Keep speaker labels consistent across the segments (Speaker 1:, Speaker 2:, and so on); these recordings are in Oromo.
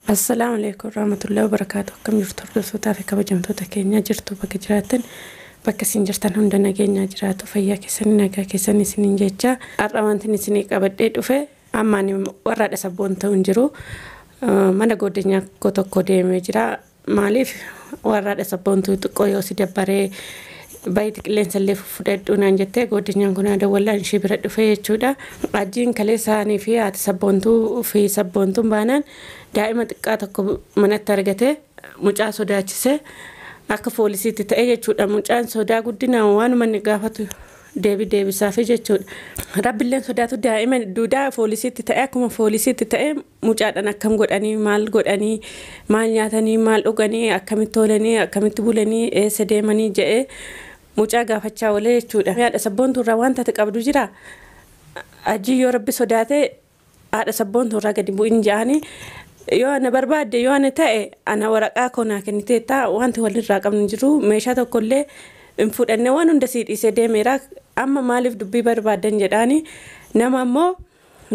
Speaker 1: Assalamu alaikum warahmatullahi wabarakatuh. Kam jirtu hordoftoota fi kabajamtoota keenya jirtu bakka jiraattan bakka isin jirtan hunda nageenya jiraatu fayyaa keessanii nagaa keessanii isiniin jecha har'a wanti isinii qabadhee dhufe ammaan warraadha sabboon ta'uun jiru mana godinyaa tokko deemee jira maaliif warraadha sabboon xiqqoo yoo si dabbaree baay'ee qilleensa illee fudhadhu naan jettee godinyaan kun ada wallaan ishee bira dhufe jechuudha ajiin kaleessaanii fi haati sabboontuu fi sabboontuun baanaan daa'ima xiqqaa tokko manatti argate mucaa sodaachise akka poolisiitti ta'e jechuudha mucaan sodaa guddina waan manni gaafatu deebisaaf jechuudha rabbileen sodaatu daa'ima duudaa poolisiitti ta'e akkuma poolisiitti ta'e mucaadhaan akkam godhanii maal nyaatanii maal dhuganii akkamitti toolanii akkamitti bulanii eessa deemanii jedhee mucaa gaafachaa olee jechuudha haadha sabboontuu irraa wanta qabdu jira ajii yoo rabbi sodaate haadha sabboontuu irraa gadi bu'in ja'anii yoo ana barbaadde yoo ana ta'e ana waraqaa koonaa kenniteetta wanti walirraa qabnu jiru meeshaa tokkollee in fudhanne waan hunda siidhiisee deemeera amma maaliif dubbii barbaadan jedhaani nama ammoo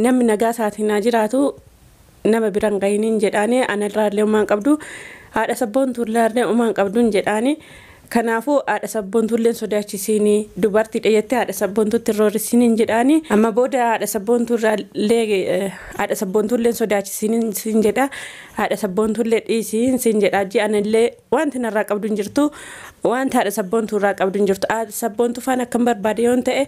Speaker 1: namni nagaa isaatiin jiraatu nama biran gahiniin jedhaani ana irraallee umaan qabdu haadha sabboontuu irraallee umaan qabduun jedhaani kanaafuu haadha sabboontuulleen sodaachisiinii dubartii dhayettee haadha sabboontuutti roorisiiniin jedhaani amma booda haadha sabboontuulleen sodaachisiiniin jedha haadha sabboontuullee dhiisiin siin jedha ji'anillee wanti narraa qabduun jirtu wanta haadha sabboontuu irraa qabduun jirtu haadha sabboontuu faan akkam barbaade yoon ta'e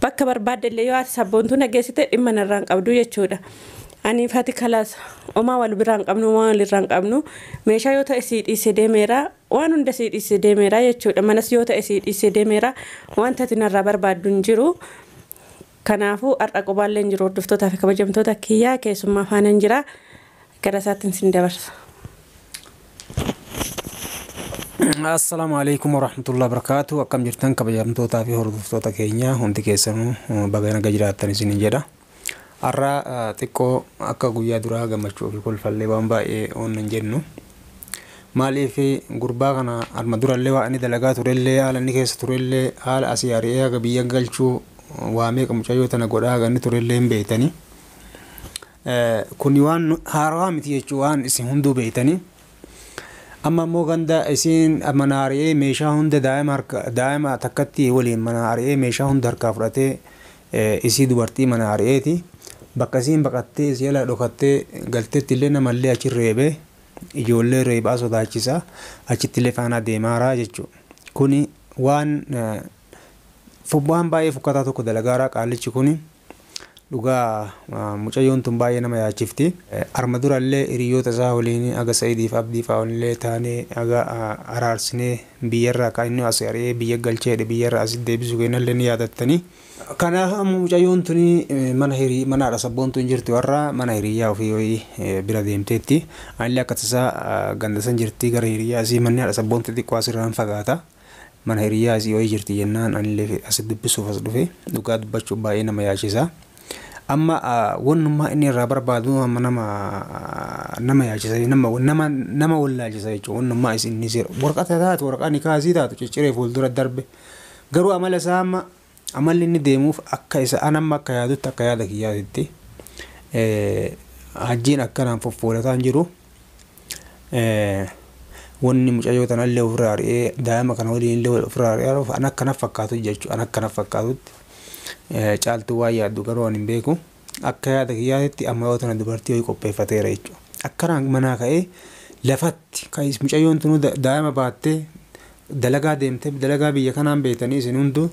Speaker 1: bakka barbaadde illee yoo haadha sabboontuu nageessite dhimma narraan qabdu jechuudha. Ani fati kalaas oma wal biraan qabnu waan walirraan qabnu meeshaa yoo ta'e siidhiisee deemeera waan hunda siidhiisee deemeera jechuudha manas yoo ta'e siidhiisee deemeera wanta tinarraa barbaadduun jiru kanaafuu har'a qubaalleen jiru hordoftootaa fi kabajamtoota kiyyaa keessummaa faanan jira gara isaatiin sin dabarsa.
Speaker 2: Assalamu alaikum warahmatullahi wabarakatuh. Akkam jirtan kabajamtootaa fi hordoftoota keenya hundi keessanuu baga nagaa jiraattan isiniin jedha. Har'a xiqqoo akka guyyaa duraa gammachuu fi kolfallee waan baay'ee oonnan jennu maaliif gurbaa kana arma durallee waan inni dalagaa turellee haala inni keessa turellee haala asii ari'ee haga biyya galchuu waamee mucayyoo tana godhaa haga inni turellee hin beeytanii kuni waan haarawaa miti jechuu waan isin hunduu beeytanii amma immoo ganda isin mana ari'ee meeshaa hunda daa'ima takkatti waliin mana ari'ee meeshaa hunda harkaa fudhatee isii dubartii mana ari'eeti bakka isiin baqattee isii ala dhokattee galteetti illee namallee achi reebee ijoollee reebaa sodaachisa achitti illee faana deemaaraa jechuudha. Kuni waan baay'ee fukkataa tokko dalagaaraa qaalichi kuni dhugaa mucayyoon tun baay'ee nama yaachifti. Arma durallee hiriyoota isaa waliin aga Sa'idiif Abdii fa'aallee taanee aga araarsinee biyyarraa kan inni as ari'ee biyya galcheedhe biyyarraa asitti deebisuu kennallee ni yaadattanii. Kanaaf mucayyoon tuni mana haadha sabboontuun jirti warra mana hiriyyaa ofii bira deemteetti anillee akka tasaa gandasan jirti gara hiriyyaa asii manni haadha sabboontuu xiqqoo asirraan fagaata mana hiriyyaa asii ho'i jirti jennaan anillee as dubbisuuf as dhufe dhugaa dubbachuuf baay'ee nama yaachisa. Amma wannummaa inni irraa barbaadu amma nama yaachisa nama wallaalchisa jechuudha wannummaa isin waraqata taatu waraqaan kaasii taatu cicciree fuuldura darbe garuu amala isaa amma amalli inni deemuuf akka isa anamma akka yaadutti akka yaada kiyyaatitti hajjiin akkanaan foffoolataan jiru wanni mucayyoo tanallee ofirraa ari'ee daa'ima kana waliin illee ofirraa ari'ee an akkanaaf fakkaatu jechuudha an akkanaaf fakkaatutti caaltuu waan yaaddu garuu an hin beeku akka yaada kiyyaatitti amma yoo tana dubartii ho'i qopheeffateera jechuudha akkanaan manaa ka'ee lafatti kan mucayyoon tunu daa'ima baattee dalagaa deemtee dalagaa biyya kanaan beeytanii isin hundu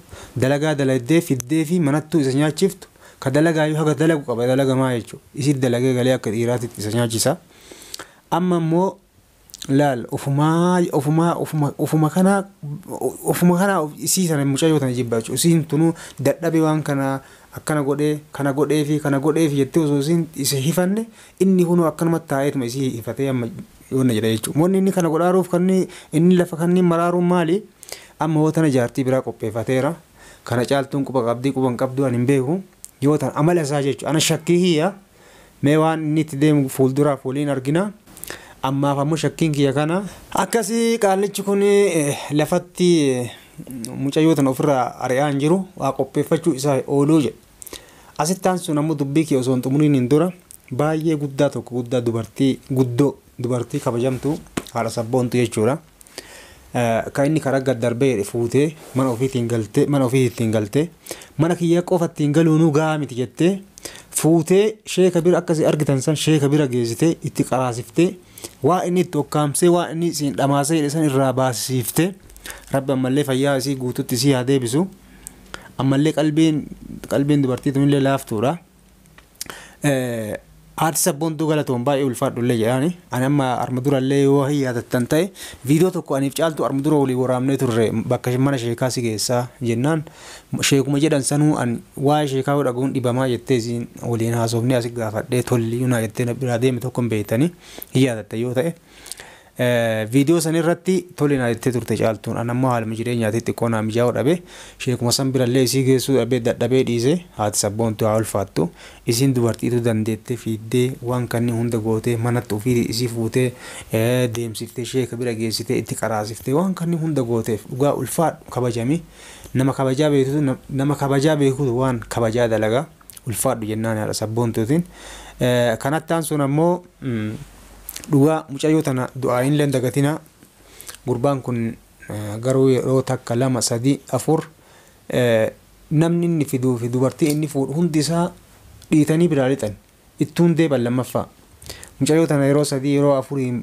Speaker 2: dalagaa daladdee fiddee fi manattuu isa nyaachiftu ka dalagaa yoo haga dalagu qaba dalagamaa jechuudha isi dalagee galee akka dhiiraatitti isa nyaachisa amma immoo laal ofuma kana isii sana mucayyoo tana jibba jechuudha isiin tunuu dadhabe waan kana akkana godhee fi jettee osoo isiin isa hifanne inni kunuu akkanumatti taa'eetuma isii hifatee amma yoonna jedha jechuudha. Wanni inni kana godhaaruuf inni lafa kanniin maraaruun maali? Amma yoo tana jaartii biraa qopheeffateera. Kana caaltuun quba qabdii quban qabdu an hin beeku. Yoo tan amala isaa jechuudha. Ana shakkii hiyya. Mee waan inni itti deemu fuulduraaf waliin argina. Ammaaf ammoo shakkiin kiyya kana. Akkasii qaalichi kun lafatti mucayyoo tana ofirraa ari'aa hin jiru. Waa qopheeffachuu isaa ooluu jedha. Asittaan sun ammoo dubbii kiyya osoo hin xumuriin hin dura baay'ee guddaa tokko guddaa dubartii guddoo dubartii kabajamtu haadha sabboontu jechuudha. Kan inni karaa gad darbee fuutee mana ofiitiin galtee mana kiyya qofa ittiin galuunuu gahaa miti jettee fuutee sheeka bira akkasii argitan san sheeka bira geessitee itti qaraasiftee waa inni itti okkaamsee waa inni siin dhamaasee hidhe san irraa baasisiiftee rabbi ammallee fayyaa isii guututti isii haa deebisu. Ammallee qalbiin dubartii tunillee laaftuudha. Haati sabboontuu galatoon baay'ee ulfaadhullee jedhani. Ani amma arma durallee yoo yaadattan ta'e viidiyoo tokko aniif caaltu arma dura walii waraabnee turre bakka mana sheekaa si geessaa jennaan sheekuma jedhan sanuu an waa'ee sheekaa yoo dhagahuun dhibamaa jettee isiin waliin haasofnee asi gaafadhee tolli yunaa jettee biraa deeme tokko hin beektanii yaadatta yoo ta'e. Viidiyoo san irratti tole naa jettee turte caaltuun an ammoo haaluma jireenyaatti xiqqoo naa mijaa'uu dhabe sheekuma san birallee isii geessuu dadhabee dhiise haati sabboontuu haa ulfaattu isiin dubartiitu dandeettee fiiddee waan kanni hunda gootee manatti ofii isii fuutee deemsiftee sheeka bira geessitee itti qaraasiftee waan kanni hunda gooteef dhugaa ulfaadhu kabajami nama kabajaa beekutu waan kabajaa dalagaa ulfaadhu jennaan haadha sabboontuutiin. Kanattaan sun ammoo dhugaa mucayyoo tana du'aayin leen dagatina gurbaan kun garuu yeroo takka 2 3 4 namni inni fiduu fi dubartii inni fuudhu hundi isaa dhiitanii biraa lixan ittuun deeban lammaffaa mucayyoo tana yeroo 3 yeroo 4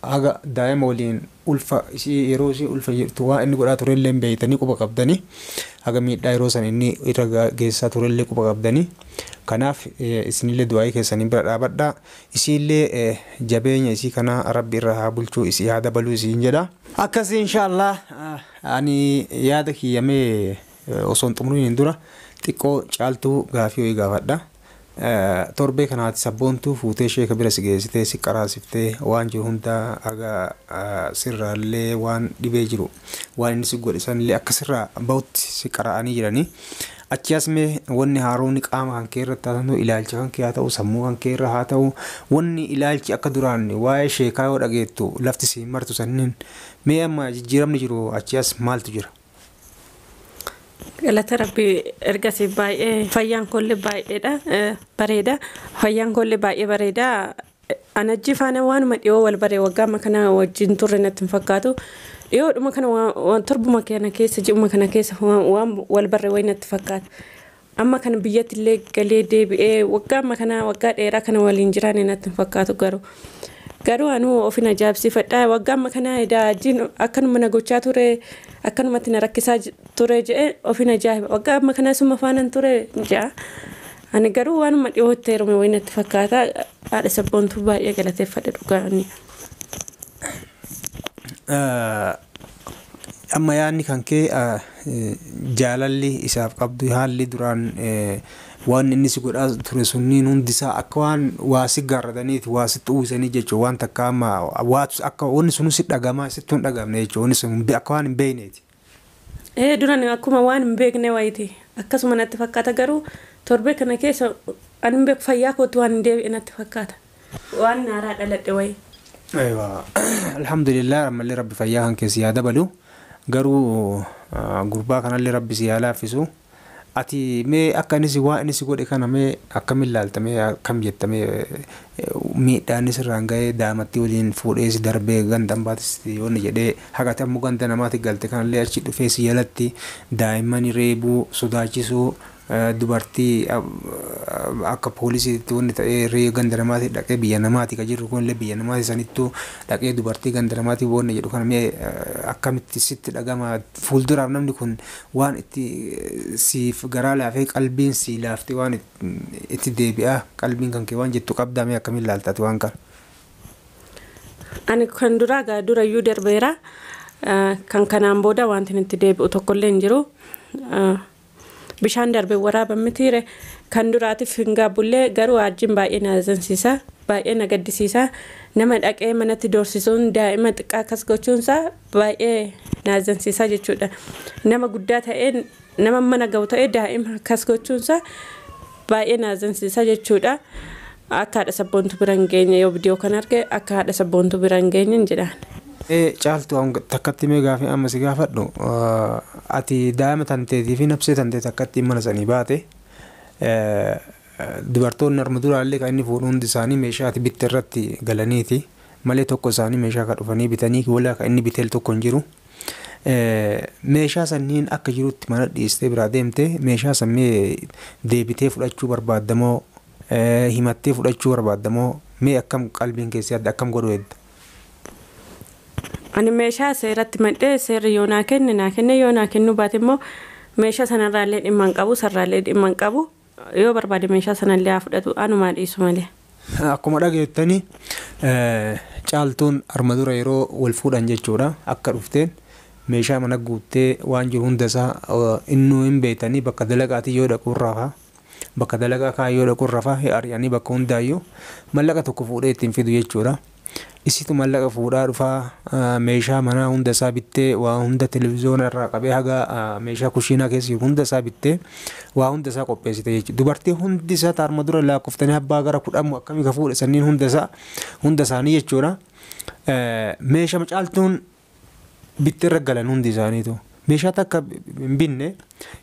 Speaker 2: haga daa'ima waliin ulfa isii yeroo isii ulfa jirtu waa inni godhaa turellee beeytanii quba qabdanii haga miidhaa yeroo san inni irra geessaa turellee quba qabdanii. Kanaaf isinillee du'aayii keessanii bira dhaabadhaa isiillee jabeenya isii kana rabbi irra haa bulchuu isii haa dabaluu isiin jedha. Akkasii inshaallah ani yaada kiyyamee osoo hin xumuriin dura xiqqoo caaltuu gaafii wayii gaafadha. Torbee kanaati sabboontuu fuutee sheeka bira si geessitee si qaraasiftee waan jiru hunda haga sirraallee waan dhibee jiru waan inni si godhe sanillee akka sirraa bahutti si qara'anii jiranii. Achi asmee wanni haaroonni qaama kan kee irratti haa ta'u ilaalcha kan kee haa ta'u sammuu kan kee irra haa ta'u wanni ilaalchi akka duraan waa'ee sheekaa yoo dhageettu lafti si martu sanniin mee amma jijjiiramni jiru achi as maaltu jira?
Speaker 1: Galata rabbii ergasii baay'ee fayyaan kollee baay'eedha bareeda fayyaan kollee baay'ee bareeda. Anajji faana waanuma dhiyoo wal baree waggaa kana wajjin turre natti hin fakkaatu. Dhiyoodhuma kana waan torbuma kana keessa ji'uma kana keessa waan wal baree wayii natti fakkaata. Amma kana biyyatti illee galee deebi'ee waggaa dheeraa kana waliin jiraane natti hin fakkaatu garuu anuu ofin ajaa'ibsiifadha. Waggaa kana daajjiin akkanuma na gochaa ture akkanumatti na rakkisaa ture jedhee ofin ajaa'iba. Waggaa kana suma faanan ture ja'a. Ani garuu waanuma dhiyootti heerume wayii natti fakkaata. Haadha sabboontuu baay'ee galateeffadha dhugaani.
Speaker 2: Amma yaadni kan kee jaalalli isaaf qabdu haalli duraan waan inni si godhaa ture sunniin hundisaa akka waan waa si gaarrataniiti waa si xuuwisanii jechuun waan takka amma waatu akka wanni sunu si dhagamaa sitti hin dhagamne jechuun wanni sun akka waan hin beekneeti.
Speaker 1: Duraan akkuma waan hin beekne wayiiti akkasuma natti fakkaata garuu torbee kana keessa ani beeku fayyaa kootu waan hin deebi'e natti fakkaata waan naaraa dhaladhe wayii.
Speaker 2: Alhamdulillah ammallee rabbi fayyaa kan keessi yaa dabalu garuu gurbaa kanallee rabbi si yaa laaffisu. Ati mee akka inni si waa inni si godhe kana mee akkamiin laaltamee akkam jettamee miidhaan isirraan ga'ee daa'imatti waliin fuudhee si darbee ganda baatis yoonni jedhee haqate ammoo ganda namaatti galte kanallee achi dhufee si jalatti daa'imman reebuu sodaachisuu dubartii akka poolisiitti wanni ta'ee ree ganda namaatti dhaqee biyya namaatti ka jirru kunillee biyya namaatti sanittuu dhaqee dubartii ganda namaatti wanni jedhu kana mee akkamitti sitti dhagama fuulduraaf namni kun waan itti siif garaa laafee qalbiin si laaftee waan itti deebi'a qalbiin kan kee waan jettu qabdaa mee akkamiin laaltaati waan kana?
Speaker 1: Ani kan duraa durayyuu darbeera kan kanaan booda wanti itti deebi'u tokkollee hin jiru. Bishaan darbee waraabame tiire kan duraatiif hin gaabullee garuu wajjin baay'ee na azansisa baay'ee na gaddisiisa nama dhaqee manatti doorsisuun daa'ima xiqqaa akkas gochuunsaa baay'ee na azansisa jechuudha. Nama guddaa ta'ee nama mana ga'u ta'ee daa'ima akkas gochuunsaa baay'ee na azansisa jechuudha. Akka haadha sabboontuu bira hin geenye yoo viidiyoo kan arge akka haadha sabboontuu bira hin geenye jedhaan.
Speaker 2: Caaltu takkatti mee gaafii amma si gaafadhu ati daa'ima tanteetii fi nabsee tantee takkatti mana sanii baate dubartoonni arma duraallee kan inni fuudhu hundi isaanii meeshaa ati bitte irratti galaniiti malee tokko isaanii meeshaa kan dhufanii bitanii wala kan inni bitel tokko hin jiru. Meeshaa sanniin akka jirutti mana dhiistee biraa deemte meeshaa sammee deebitee fudhachuu barbaadamoo himattee fudhachuu barbaadamoo mee akkam qalbiin keessi adda akkam godhu edda.
Speaker 1: Ani meeshaa seeratti madhee seerri yoo naa kenne yoo naa kennu baate immoo meeshaa sanarraallee dhimma hin qabu sarraallee dhimma hin qabu yoo barbaade meeshaa sanallee haa fudhatu anumaa dhiisu malee.
Speaker 2: Akkuma dhageettanii caaltuun arma dura yeroo wal fuudhan jechuudha akka dhufteen meeshaa mana guuttee waan jiru hundasaa innuu hin beekanii bakka dalagaatii yoo dhaquu rafaa bakka dalagaa kaa yoo dhaquu rafaa ari'anii bakka hundaayyuu mallaqa tokko fuudhee ittiin fidu jechuudha. Isitu mallaqa fuudhaa dhufaa meeshaa manaa hundasaa bittee waa hunda televiziyoona irraa qabee haga meeshaa kushiinaa keessa jiru hundasaa bittee waa hundasaa qopheessite jechuudha. Dubartii hundisaa arma dura lakkoftanii abbaa gara 10 akkamii ka fuudhe sanniin hundasaanii jechuudha. Meeshaa caaltuun bittee irra galan hundi isaaniitu. Meeshaa takka hin binne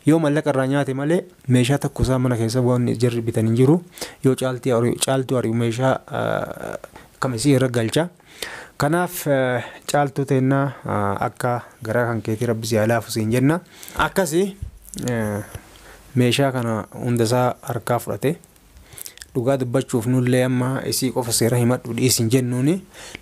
Speaker 2: yoo mallaqa irraa nyaate malee meeshaa takko isaa mana keessa waan jarri bitan hin jiru yoo caaltuu ari'u meeshaa kamisii irra galcha. Kanaaf caaltuu teennaa akka garaa kan keetii rabbi si alaafu siin jenna. Akkasii meeshaa kana hundasaa harkaa fudhate dhugaa dubbachuuf nullee amma isii qofa seera himadhu dhiisin jennuuni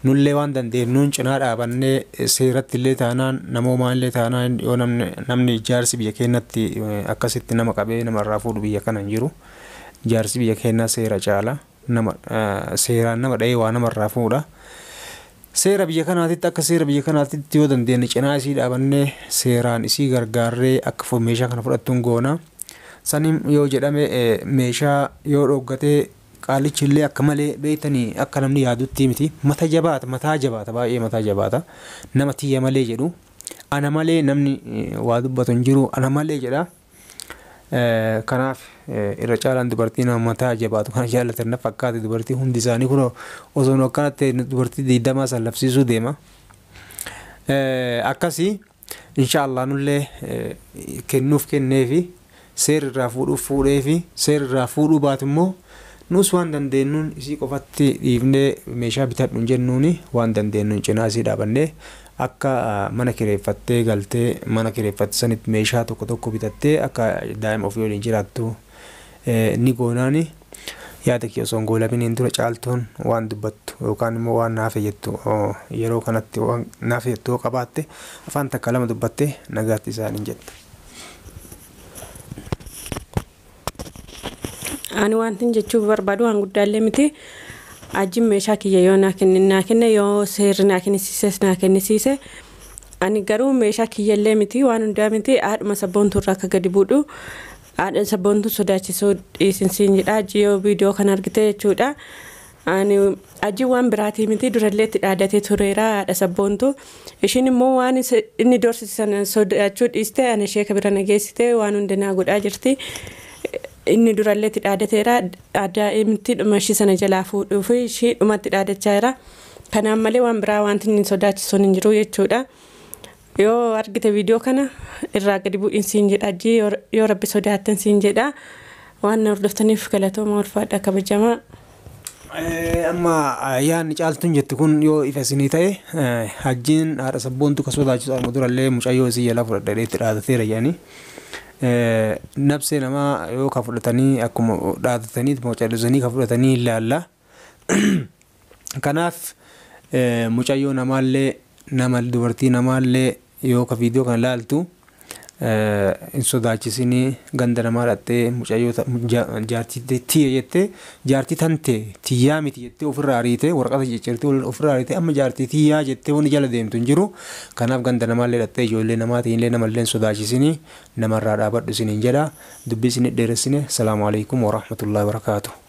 Speaker 2: nullee waan dandeenyuun cinaa dhaabannee seeratti illee taanaan namoomaan illee taanaan yoo namni ijaarsi biyya keenyatti akkasitti nama qabee namarraa fuudhu biyya kana hin jiru. Ijaarsi biyya keenyaa seera caala nama seeraan nama dha'ee waa namarraa fuudha. Seera biyya kanaatitti akka seera biyya kanaatitti yoo dandeenye cinaa isii dhaabannee seeraan isii gargaarree akka meeshaa kana fudhattuun goona. Sanim yoo jedhame meeshaa yoo dhoggatee qaalichi illee akka malee beeytanii akka namni yaadutti miti mataa jabaata baay'ee mataa jabaata nama tiyya malee jedhu ana malee namni waa dubbatu hin jiru ana malee jedha. Kanaaf irra caalaan dubartii nama mataa jabaatu kana jaallatan na fakkaate dubartii hundi isaanii kun osoo akkanatti dubartii 20 sallabsiisuu deema. Akkasii inshaallah nullee kennuuf kenneefi seerri irraa fuudhuuf fuudhee fi seerri irraa fuudhuu baatu immoo nus waan dandeenyuun isii qofatti dhiifnee meeshaa bitadhu hin jennuuni waan dandeenyuun cinaa isii dhaabannee akka mana kireeffattee galtee mana kireeffatte sanitti meeshaa tokko bitattee akka daa'ima ofii waliin jiraattu ni goonaani. Yaada kee osoo hin goolabiniin dura caaltuun waan dubbattu yookaan immoo waan naaf jettu yeroo kanatti waan naaf jettu qabaatte afaan takka lama dubbattee nagaatti isaaniin jetta.
Speaker 1: Ani wantin jechuuf barbaadu waan guddaallee miti ajjin meeshaa kiyya yoo naa kenne yoo seerri naa kennisiise ani garuu meeshaa kiyyallee miti waan hundaa miti haadhuma sabboontuu irraa akka gadi buudhu haadha sabboontuu sodaachisuu dhiisinsiin jedha ajji yoo viidiyoo kan argite jechuudha. Ani ajji waan biraatii miti durallee itti dhaadatee tureera haadha sabboontuu ishiin immoo waan inni doorsisan sodaachuu dhiiste ani ishee kabira nageessite waan hundinaa godhaa jirti. Inni durallee itti dhaadateera daa'imti dhuma ishii sana jalaa fuudhuu fi ishii dhumatti dhaadachaa jira. Kanaan malee waan biraa wanti inni sodaachisuun hin jiru jechuudha. Yoo argite viidiyoo kana irraa gadi bu'iin siin jedha ajji yoo rabbi sodaattan siin jedha waan hordoftaniif galatooma ulfaadha kabajamaa.
Speaker 2: Amma yaanni caaltuun jettu kun yoo ifa isinii ta'e ajjiin haadha sabboontuu ka sodaachisu arma durallee mucayyoo isii jalaa fudhadhee itti dhaadateera jedhanii. Nabsee namaa yoo ka fudhatanii akkuma dhaadatanii mucayyoo ka fudhatanii ilaalla. Kanaaf mucayyoo namaallee nama dubartii namaallee yoo ka viidiyoo kan ilaaltu in sodaachisinii ganda namaa dhattee mucayyoo jaartii tiyya jettee jaartii tante tiyyaa miti jettee ofirraa ariitee waraqata jechirtee ofirraa ariitee amma jaartii tiyyaa jettee wanni jala deemtu hin jiru. Kanaaf ganda namaallee dhattee ijoollee namaatiin illee namallee sodaachisinii namarraa dhaabadhu isiniin jedha dubbii isin dheeressine. Salaamu alaikum wa rahmatullahi wa barakaatuh.